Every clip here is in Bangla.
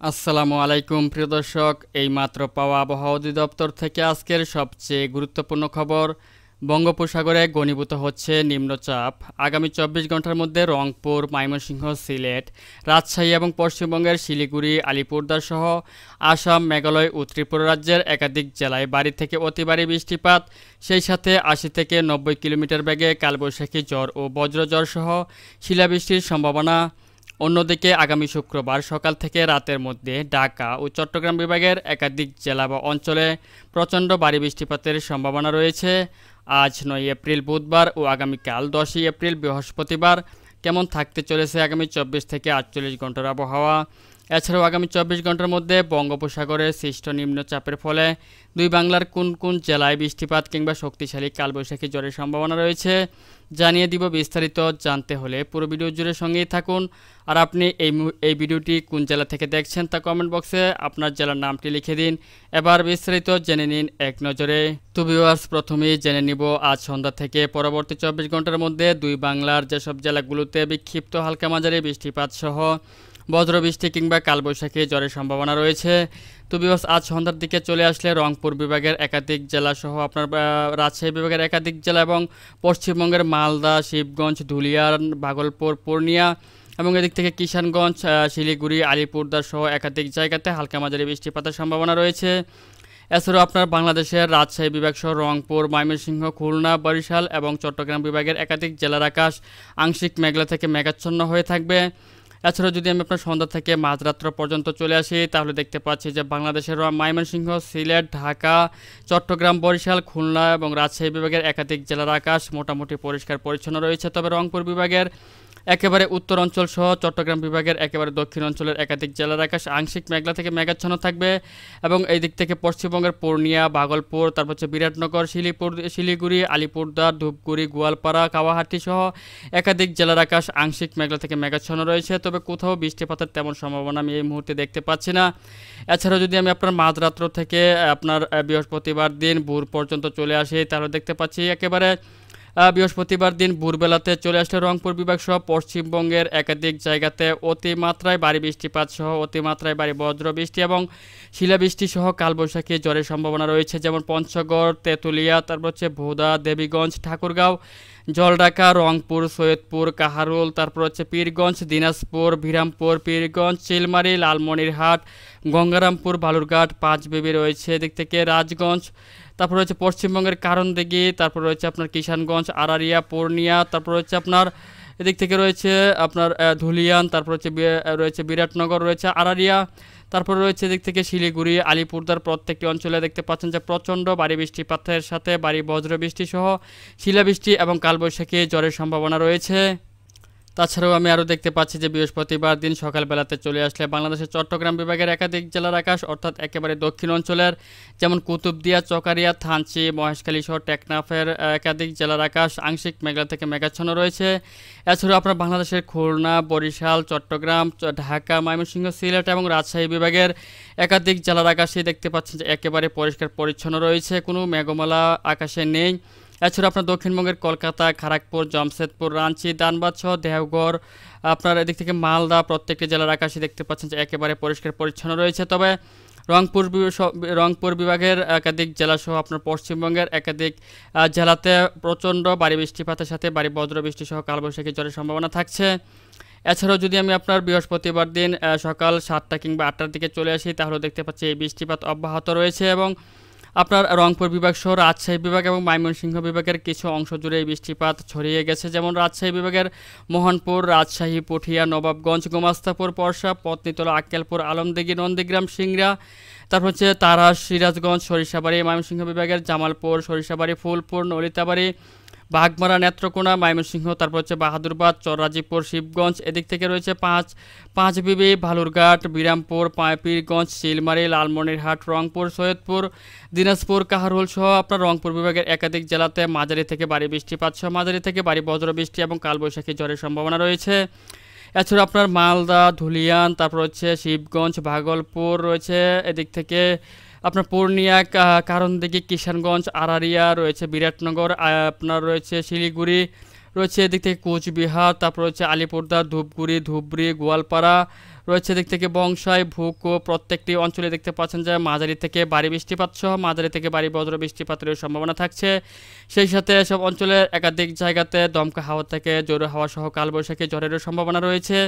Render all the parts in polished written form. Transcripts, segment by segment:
আসসালামু আলাইকুম প্রিয় দর্শক, এইমাত্র পাওয়া আবহাওয়া অধিদপ্তর থেকে আজকের সবচেয়ে গুরুত্বপূর্ণ খবর। বঙ্গোপসাগরে ঘনীভূত হচ্ছে নিম্নচাপ। আগামী 24 ঘন্টার মধ্যে রংপুর, ময়মনসিংহ, সিলেট, রাজশাহী এবং পশ্চিমবঙ্গের শিলিগুড়ি, আলিপুরদুয়ার সহ আসাম, মেঘালয় ও ত্রিপুরা রাজ্যের একাধিক জেলায় ভারী থেকে অতি ভারী বৃষ্টিপাত, সেই সাথে 80 থেকে 90 কিলোমিটার বেগে কালবৈশাখী ঝড় ও বজ্রঝড় সহ শিলাবৃষ্টির সম্ভাবনা। অন্যদিকে আগামী শুক্রবার সকাল থেকে রাতের মধ্যে ঢাকা ও চট্টগ্রাম বিভাগের একাধিক জেলা বা অঞ্চলে প্রচণ্ড ভারী বৃষ্টিপাতের সম্ভাবনা রয়েছে। আজ 9 এপ্রিল বুধবার ও আগামীকাল 10 এপ্রিল বৃহস্পতিবার কেমন থাকতে চলেছে আগামী 24 থেকে 48 ঘন্টার আবহাওয়া। এছাড়াও আগামী 24 ঘন্টার মধ্যে বঙ্গোপসাগরে সৃষ্ট নিম্নচাপের ফলে দুই বাংলার কোন কোন জেলায় বৃষ্টিপাত কিংবা শক্তিশালী কালবৈশাখী ঝড়ের সম্ভাবনা রয়েছে জানিয়ে দিব। বিস্তারিত জানতে হলে পুরো ভিডিও জুড়ে সঙ্গেই থাকুন। আর আপনি এই ভিডিওটি কোন জেলা থেকে দেখছেন তা কমেন্ট বক্সে আপনার জেলার নামটি লিখে দিন। এবার বিস্তারিত জেনে নিন এক নজরে। তো ভিউয়ার্স, প্রথমেই জেনে নিব আজ সন্ধ্যা থেকে পরবর্তী 24 ঘন্টার মধ্যে দুই বাংলার যেসব জেলাগুলোতে বিক্ষিপ্ত হালকা মাঝারি বৃষ্টিপাত সহ বজ্রবৃষ্টি কিংবা কালবৈশাখী ঝড়ের সম্ভাবনা রয়েছে। তো ভিউয়ার্স, আজ সন্ধ্যার দিকে চলে আসলে রংপুর বিভাগের একাধিক জেলা সহ আপনার রাজশাহী বিভাগের একাধিক জেলা এবং পশ্চিমবঙ্গের মালদা, শিবগঞ্জ, ধুলিয়ান, ভাগলপুর, পূর্ণিয়া এবং এদিক থেকে কিষানগঞ্জ, শিলিগুড়ি, আলিপুরদুয়ার সহ একাধিক জায়গাতে হালকা মাঝারি বৃষ্টিপাতের সম্ভাবনা রয়েছে। এছাড়াও আপনার বাংলাদেশের রাজশাহী বিভাগ সহ রংপুর, ময়মনসিংহ, খুলনা, বরিশাল এবং চট্টগ্রাম বিভাগের একাধিক জেলার আকাশ আংশিক মেঘলা থেকে মেঘাচ্ছন্ন হয়ে থাকবে। এছাড়াও যদি আমি আপনার সন্ধ্যা থেকে মাঝরাত্র পর্যন্ত চলে আসি তাহলে দেখতে পাচ্ছি যে বাংলাদেশের ময়মনসিংহ, সিলেট, ঢাকা, চট্টগ্রাম, বরিশাল, খুলনা এবং রাজশাহী বিভাগের একাধিক জেলার আকাশ মোটামুটি পরিষ্কার পরিচ্ছন্ন রয়েছে। তবে রংপুর বিভাগের একেবারে উত্তর অঞ্চল সহ চট্টগ্রাম বিভাগের একেবারে দক্ষিণ অঞ্চলের একাধিক জেলার আকাশ আংশিক মেঘলা থেকে মেঘাচ্ছন্ন থাকবে এবং এই দিক থেকে পশ্চিমবঙ্গের পূর্ণিয়া, ভাগলপুর, তারপর হচ্ছে বিরাটনগর, শিলিগুড়ি, আলিপুরদুয়ার, ধূপগুড়ি, গোয়ালপাড়া, কাওয়াহাটি সহ একাধিক জেলার আকাশ আংশিক মেঘলা থেকে মেঘাচ্ছন্ন রয়েছে। তবে কোথাও বৃষ্টিপাতের তেমন সম্ভাবনা আমি এই মুহূর্তে দেখতে পাচ্ছি না। এছাড়াও যদি আমি আপনার মাঝরাত্র থেকে আপনার বৃহস্পতিবার দিন ভোর পর্যন্ত চলে আসি তাহলে দেখতে পাচ্ছি একেবারে বৃহস্পতিবার দিন ভোরবেলাতে চলে আসলে রংপুর বিভাগ সহ পশ্চিমবঙ্গের একাধিক জায়গাতে অতিমাত্রায় ভারী বৃষ্টিপাত সহ অতিমাত্রায় ভারী বজ্রবৃষ্টি এবং শিলাবৃষ্টি সহ কালবৈশাখী ঝড়ের সম্ভাবনা রয়েছে। যেমন পঞ্চগড়, তেঁতুলিয়া, তারপর হচ্ছে ভোদা, দেবীগঞ্জ, ঠাকুরগাঁও, জলঢাকা, রংপুর, সৈয়দপুর, কাহারোল, তারপর হচ্ছে পীরগঞ্জ, দিনাজপুর, বিরামপুর, পীরগঞ্জ, চিলমারি, লালমনিরহাট, গঙ্গারামপুর, বালুরঘাট, পাঁচবিবি রয়েছে এদিক থেকে রাজগঞ্জ, তারপর রয়েছে পশ্চিমবঙ্গের কারণদিঘি, তারপর রয়েছে আপনার কিষানগঞ্জ, আরারিয়া, পূর্ণিয়া, তারপর রয়েছে আপনার এদিক থেকে রয়েছে আপনার ধুলিয়ান, তারপর হচ্ছে রয়েছে বিরাটনগর, রয়েছে আরারিয়া, তারপর রয়েছে এদিক থেকে শিলিগুড়ি, আলিপুরদুয়ার প্রত্যেকটি অঞ্চলে দেখতে পাচ্ছেন যে প্রচণ্ড ভারী বৃষ্টিপাতের সাথে ভারী বজ্রবৃষ্টি সহ শিলাবৃষ্টি এবং কালবৈশাখী ঝড়ের সম্ভাবনা রয়েছে। তাছাড়াও আমি আরও দেখতে পাচ্ছি যে বৃহস্পতিবার দিন সকালবেলাতে চলে আসলে বাংলাদেশের চট্টগ্রাম বিভাগের একাধিক জেলার আকাশ অর্থাৎ একেবারে দক্ষিণ অঞ্চলের যেমন কুতুবদিয়া, চকারিয়া, থানচি, মহেশখালী সহ টেকনাফের একাধিক জেলার আকাশ আংশিক মেঘলা থেকে মেঘাচ্ছন্ন রয়েছে। এছাড়াও আপনার বাংলাদেশের খুলনা, বরিশাল, চট্টগ্রাম, ঢাকা, ময়মনসিংহ, সিলেট এবং রাজশাহী বিভাগের একাধিক জেলার আকাশে দেখতে পাচ্ছেন যে একেবারে পরিষ্কার পরিচ্ছন্ন রয়েছে, কোনো মেঘমালা আকাশে নেই। এছাড়া আপনার দক্ষিণবঙ্গের কলকাতা, খড়গপুর, জামশেদপুর, রাঁচি, ধানবাদ সহ দেওঘর, আপনার এদিক থেকে মালদা প্রত্যেকটি জেলার আকাশে দেখতে পাচ্ছেন যে একেবারে পরিষ্কার পরিচ্ছন্ন রয়েছে। তবে রংপুর বিভাগের একাধিক জেলাসহ আপনার পশ্চিমবঙ্গের একাধিক জেলাতে প্রচণ্ড ভারী বৃষ্টিপাতের সাথে ভারী বজ্রবৃষ্টি সহ কালবৈশাখী ঝড়ের সম্ভাবনা থাকছে। এছাড়াও যদি আমি আপনার বৃহস্পতিবার দিন সকাল 7টা কিংবা 8টার দিকে চলে আসি তাহলে দেখতে পাচ্ছি এই বৃষ্টিপাত অব্যাহত রয়েছে এবং আপনার রংপুর বিভাগ সহ রাজশাহী বিভাগ এবং ময়মনসিংহ বিভাগের কিছু অংশ জুড়ে এই বৃষ্টিপাত ছড়িয়ে গেছে। যেমন রাজশাহী বিভাগের মোহনপুর, রাজশাহী, পুঠিয়া, নবাবগঞ্জ, গোমাস্তাপুর, পরশা, পত্নীতলা, আক্কেলপুর, আলমদিঘি, নন্দীগ্রাম, সিংড়া, তারপর হচ্ছে তারাস, সিরাজগঞ্জ, সরিষাবাড়ি, ময়মনসিংহ বিভাগের জামালপুর, সরিষাবাড়ি, ফুলপুর, নলিতাবাড়ি, বাঘমারা, নেত্রকোনা, ময়মনসিংহ, তারপর হচ্ছে বাহাদুরবাদ, চররাজীপুর, শিবগঞ্জ, এদিক থেকে রয়েছে পাঁচবিবি, বালুরঘাট, বিরামপুর, পীরগঞ্জ, চিলমারি, লালমনিরহাট, রংপুর, সৈয়দপুর, দিনাজপুর, কাহারোল সহ আপনার রংপুর বিভাগের একাধিক জেলাতে মাঝারি থেকে ভারী বৃষ্টিপাত সহ মাঝারি থেকে ভারী বজ্রবৃষ্টি এবং কালবৈশাখী ঝড়ের সম্ভাবনা রয়েছে। এছাড়া আপনার মালদা, ধুলিয়ান, তারপর হচ্ছে শিবগঞ্জ, ভাগলপুর রয়েছে এদিক থেকে আপনার পূর্ণিয়া, কারণদিঘি, কিষানগঞ্জ, আরারিয়া রয়েছে, বিরাটনগর, আপনার রয়েছে শিলিগুড়ি, রয়েছে এদিক থেকে কোচবিহার, তারপর রয়েছে আলিপুরদুয়ার, ধূপগুড়ি, ধুবড়ি, গোয়ালপাড়া, রয়েছে দিক থেকে বংশাই ভুকো প্রত্যেকটি অঞ্চলে দেখতে পাচ্ছেন যে মাঝারি থেকে ভারী বৃষ্টিপাত সহ মাঝারি থেকে ভারী বজ্র বৃষ্টিপাতের সম্ভাবনা থাকছে। সেই সাথে সব অঞ্চলের একাধিক জায়গাতে দমকা হাওয়া থেকে জোরে হাওয়া সহ কালবৈশাখী ঝড়েরও সম্ভাবনা রয়েছে।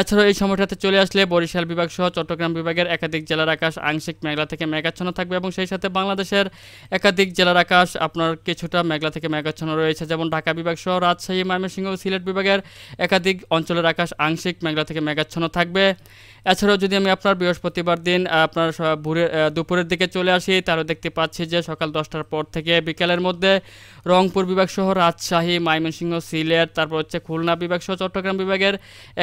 এছাড়াও এই সময়টাতে চলে আসলে বরিশাল বিভাগ সহ চট্টগ্রাম বিভাগের একাধিক জেলার আকাশ আংশিক মেঘলা থেকে মেঘাচ্ছন্ন থাকবে এবং সেই সাথে বাংলাদেশের একাধিক জেলার আকাশ আপনার কিছুটা মেঘলা থেকে মেঘাচ্ছন্ন রয়েছে, যেমন ঢাকা বিভাগ সহ রাজশাহী, ময়মনসিংহ ও সিলেট বিভাগের একাধিক অঞ্চলের আকাশ আংশিক মেঘলা থেকে মেঘাচ্ছন্ন থাকবে। এছাড়াও যদি আমি আপনার বৃহস্পতিবার দিন আপনার দুপুরের দিকে চলে আসি, তাহলে দেখতে পাচ্ছি যে সকাল 10টার পর থেকে বিকেলের মধ্যে রংপুর বিভাগ সহ রাজশাহী, ময়মনসিংহ, সিলেট, তারপর হচ্ছে খুলনা বিভাগ সহ চট্টগ্রাম বিভাগের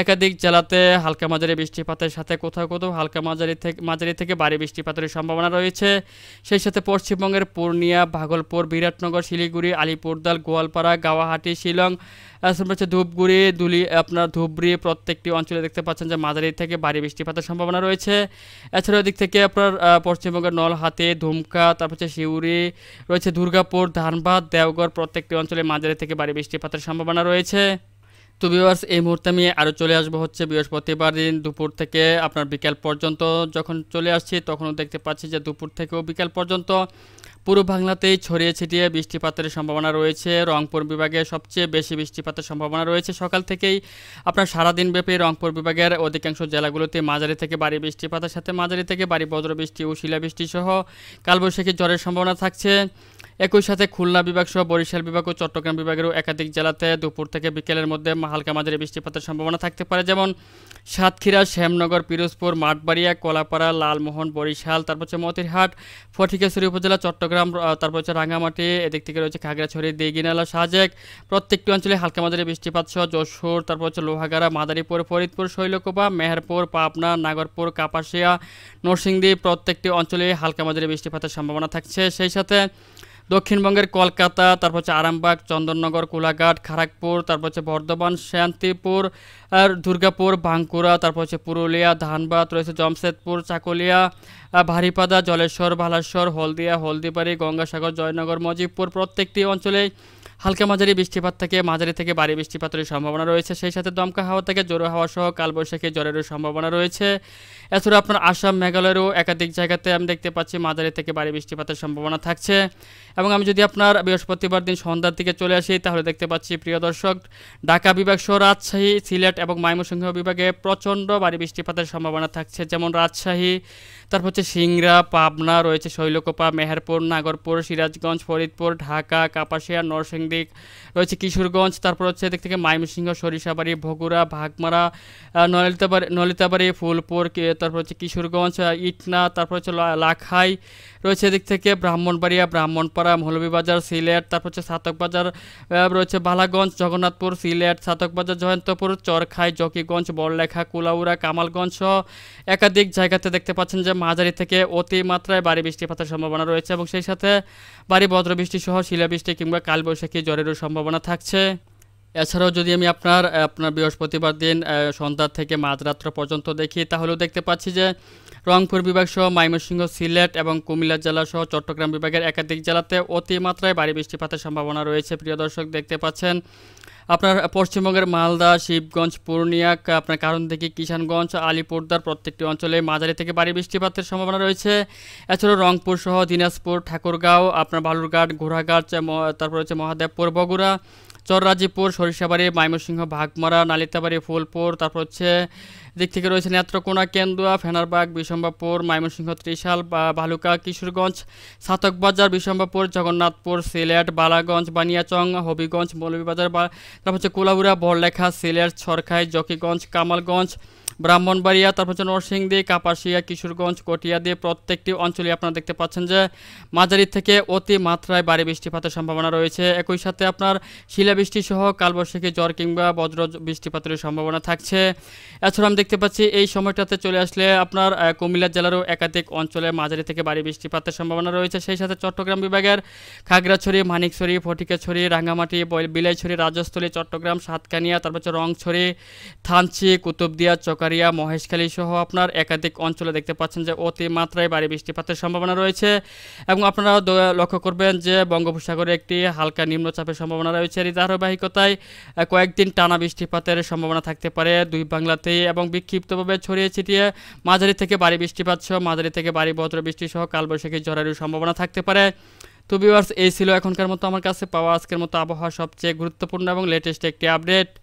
একাধিক জেলাতে হালকা মাঝারি বৃষ্টিপাতের সাথে কোথাও কোথাও হালকা মাঝারি থেকে ভারী বৃষ্টিপাতের সম্ভাবনা রয়েছে। সেই সাথে পশ্চিমবঙ্গের পূর্ণিয়া, ভাগলপুর, বিরাটনগর, শিলিগুড়ি, আলিপুরদাল, গোয়ালপাড়া, গাওয়াহাটি, শিলং, হচ্ছে ধূপগুড়ি, ধুবড়ি প্রত্যেকটি অঞ্চলে দেখতে পাচ্ছেন যে মাঝারি থেকে ভারী বৃষ্টিপাতের সম্ভাবনা রয়েছে। এছাড়াও দিক থেকে আপনার পশ্চিমবঙ্গের নলহাটি, ধুমকা, তারপর হচ্ছে সিউড়ি রয়েছে, দুর্গাপুর, ধানবাদ, দেওঘর প্রত্যেকটি অঞ্চলে মাঝারি থেকে ভারী বৃষ্টিপাতের সম্ভাবনা রয়েছে। তো ভিউয়ার্স, এই মুহূর্তে আমি আরও চলে আসবো হচ্ছে বৃহস্পতিবার দিন দুপুর থেকে আপনার বিকেল পর্যন্ত। যখন চলে আসছি তখনও দেখতে পাচ্ছি যে দুপুর থেকেও বিকেল পর্যন্ত পুরো বাংলাতেই ছড়িয়ে ছিটিয়ে বৃষ্টিপাতের সম্ভাবনা রয়েছে। রংপুর বিভাগে সবচেয়ে বেশি বৃষ্টিপাতের সম্ভাবনা রয়েছে। সকাল থেকেই আপনার সারাদিনব্যাপী রংপুর বিভাগের অধিকাংশ জেলাগুলোতে মাঝারি থেকে ভারী বৃষ্টিপাতের সাথে মাঝারি থেকে ভারী বজ্রবৃষ্টি ও শিলাবৃষ্টি সহ কালবৈশাখী ঝড়ের সম্ভাবনা থাকছে। একই সাথে খুলনা বিভাগ সহ বরিশাল বিভাগ ও চট্টগ্রাম বিভাগেরও একাধিক জেলাতে দুপুর থেকে বিকেলের মধ্যে হালকা মাঝারি বৃষ্টিপাতের সম্ভাবনা থাকতে পারে, যেমন সাতক্ষীরা, শ্যামনগর, পিরোজপুর, মাঠবাড়িয়া, কলাপাড়া, লালমোহন, বরিশাল, তারপর হচ্ছে মতিরহাট, ফটিকছড়ি উপজেলা, চট্টগ্রাম, তারপর হচ্ছে রাঙ্গামাটি, এদিক থেকে রয়েছে খাগড়াছড়ি, দিঘিনালা, সাজেক প্রত্যেকটি অঞ্চলে হালকা মাঝারি বৃষ্টিপাত সহ যশোর, তারপর হচ্ছে লোহাগাড়া, মাদারীপুর, ফরিদপুর, শৈলকুপা, মেহেরপুর, পাবনা, নাগরপুর, কাপাসিয়া, নরসিংদী প্রত্যেকটি অঞ্চলে হালকা মাঝারি বৃষ্টিপাতের সম্ভাবনা থাকছে। সেই সাথে দক্ষিণবঙ্গের কলকাতা, তারপর হচ্ছে আরামবাগ, চন্দননগর, কোলাঘাট, খড়গপুর, তারপর হচ্ছে বর্ধমান, শান্তিপুর, আর দুর্গাপুর, বাঁকুড়া, তারপর হচ্ছে পুরুলিয়া, ধানবাদ রয়েছে, জামশেদপুর, চাকুলিয়া, ভারিপাদা, জলেশ্বর, বালাশ্বর, হলদিয়া, হলদিবাড়ি, গঙ্গাসাগর, জয়নগর, মজিবপুর প্রত্যেকটি অঞ্চলে হালকা মাঝারি বৃষ্টিপাত থেকে মাঝারি থেকে ভারী বৃষ্টিপাতের সম্ভাবনা রয়েছে। সেই সাথে দমকা হাওয়া থেকে জোরে হাওয়া সহ কালবৈশাখী ঝড়েরও সম্ভাবনা রয়েছে। এছাড়া আপনার আসাম, মেঘালয়েরও একাধিক জায়গাতে আমি দেখতে পাচ্ছি মাঝারি থেকে ভারী বৃষ্টিপাতের সম্ভাবনা থাকছে। এবং আমি যদি আপনার বৃহস্পতিবার দিন সন্ধ্যার দিকে চলে আসি, তাহলে দেখতে পাচ্ছি প্রিয় দর্শক, ঢাকা বিভাগ সহ রাজশাহী, সিলেট এবং ময়মনসিংহ বিভাগে প্রচণ্ড ভারী বৃষ্টিপাতের সম্ভাবনা থাকছে, যেমন রাজশাহী, তারপর হচ্ছে সিংড়া, পাবনা রয়েছে, শৈলকুপা, মেহেরপুর, নাগরপুর, সিরাজগঞ্জ, ফরিদপুর, ঢাকা, কাপাসিয়া, নরসিংদী রয়েছে, কিশোরগঞ্জ, তারপর হচ্ছে এদিক থেকে ময়মনসিংহ, সরিষাবাড়ি, বগুড়া, ভাগমারা, নলিতাবাড়ি, ফুলপুর, তারপর হচ্ছে কিশোরগঞ্জ, ইটনা, তারপর হচ্ছে লাখাই রয়েছে, এদিক থেকে ব্রাহ্মণবাড়িয়া, ব্রাহ্মণপাড়া, মৌলভীবাজার, সিলেট, তারপর হচ্ছে সাতকবাজার রয়েছে, বালাগঞ্জ, জগন্নাথপুর, সিলেট, সাতকবাজার, জয়ন্তপুর, চরখাই, জকিগঞ্জ, বড়লেখা, কুলাউড়া, কামালগঞ্জ সহ একাধিক জায়গাতে দেখতে পাচ্ছেন যে মাঝারি থেকে অতি মাত্রায় ভারী বৃষ্টিপাতের সম্ভাবনা রয়েছে এবং সেই সাথে ভারী বজ্রবৃষ্টি সহ শিলাবৃষ্টি কিংবা কালবৈশাখী ঝড়েরও সম্ভাবনা থাকছে। এছাড়াও যদি আমি আপনার বৃহস্পতিবার দিন সন্ধ্যা থেকে মাঝরাত্র পর্যন্ত দেখি, তাহলেও দেখতে পাচ্ছি যে রংপুর বিভাগ সহ ময়মনসিংহ, সিলেট এবং কুমিল্লা জেলা সহ চট্টগ্রাম বিভাগের একাধিক জেলাতে অতিমাত্রায় ভারী বৃষ্টিপাতের সম্ভাবনা রয়েছে। প্রিয় দর্শক, দেখতে পাচ্ছেন আপনার পশ্চিমবঙ্গের মালদা, শিবগঞ্জ, পূর্ণিয়া, আপনার কারণদিঘি, কিষানগঞ্জ, আলিপুরদার প্রত্যেকটি অঞ্চলে মাঝারি থেকে ভারী বৃষ্টিপাতের সম্ভাবনা রয়েছে। এছাড়াও রংপুর সহ দিনাজপুর, ঠাকুরগাঁও, আপনার বালুরঘাট, ঘোড়াঘাট, তারপর হচ্ছে মহাদেবপুর, বগুড়া, চররাজিপুর, সরিষাবাড়ি, ময়মনসিংহ, ভাগমারা, নালিতাবাড়ি, ফুলপুর, তারপর হচ্ছে দিক থেকে রয়েছে নেত্রকোনা, কেন্দুয়া, ফেনারবাগ, বিশম্বাপুর, ময়মনসিংহ, ত্রিশাল, ভালুকা, কিশোরগঞ্জ, সাতকবাজার, বিশম্বাপুর, জগন্নাথপুর, সিলেট, বালাগঞ্জ, বানিয়াচং, হবিগঞ্জ, মৌলভীবাজার, তারপর হচ্ছে কুলাউড়া, বড়লেখা, সিলেট, সরখাই, জকিগঞ্জ, কামালগঞ্জ, ব্রাহ্মণবাড়িয়া, তারপর হচ্ছে নরসিংদী, কাপাসিয়া, কিশোরগঞ্জ, কটিয়াদি প্রত্যেকটি অঞ্চলে আপনারা দেখতে পাচ্ছেন যে মাঝারি থেকে অতি মাত্রায় ভারী বৃষ্টিপাতের সম্ভাবনা রয়েছে। একই সাথে আপনার শিলাবৃষ্টি সহ কালবৈশাখী ঝড় কিংবা বজ্র বৃষ্টিপাতের সম্ভাবনা থাকছে। এছাড়া আমি দেখতে পাচ্ছি এই সময়টাতে চলে আসলে আপনার কুমিল্লা জেলারও একাধিক অঞ্চলে মাঝারি থেকে ভারী বৃষ্টিপাতের সম্ভাবনা রয়েছে। সেই সাথে চট্টগ্রাম বিভাগের খাগড়াছড়ি, মানিকছড়ি, ফটিকছড়ি, রাঙ্গামাটি, বিলাইছড়ি, রাজস্থলী, চট্টগ্রাম, সাতকানিয়া, তারপর হচ্ছে রংছড়ি, থানচি, কুতুবদিয়া, চকা ব্রাহ্মণবাড়িয়া মহেশখালী সহ আপনার একাধিক অঞ্চলে দেখতে পাচ্ছেন যে অতিমাত্রায় ভারী বৃষ্টিপাতের সম্ভাবনা রয়েছে এবং আপনারা লক্ষ্য করবেন যে বঙ্গোপসাগরে একটি হালকা নিম্নচাপের সম্ভাবনা রয়েছে। এর ধারাবাহিকতায় কয়েকদিন টানা বৃষ্টিপাতের সম্ভাবনা থাকতে পারে দুই বাংলাতেই এবং বিক্ষিপ্তভাবে ছড়িয়ে ছিটিয়ে মাঝারি থেকে ভারী বৃষ্টিপাত সহ মাঝারি থেকে ভারী বজ্রবৃষ্টি সহ কালবৈশাখী ঝড়েরও সম্ভাবনা থাকতে পারে। তো ভিউয়ার্স, এই ছিল এখনকার মতো আমার কাছে পাওয়া আজকের মতো আবহাওয়া সবচেয়ে গুরুত্বপূর্ণ এবং লেটেস্ট একটি আপডেট।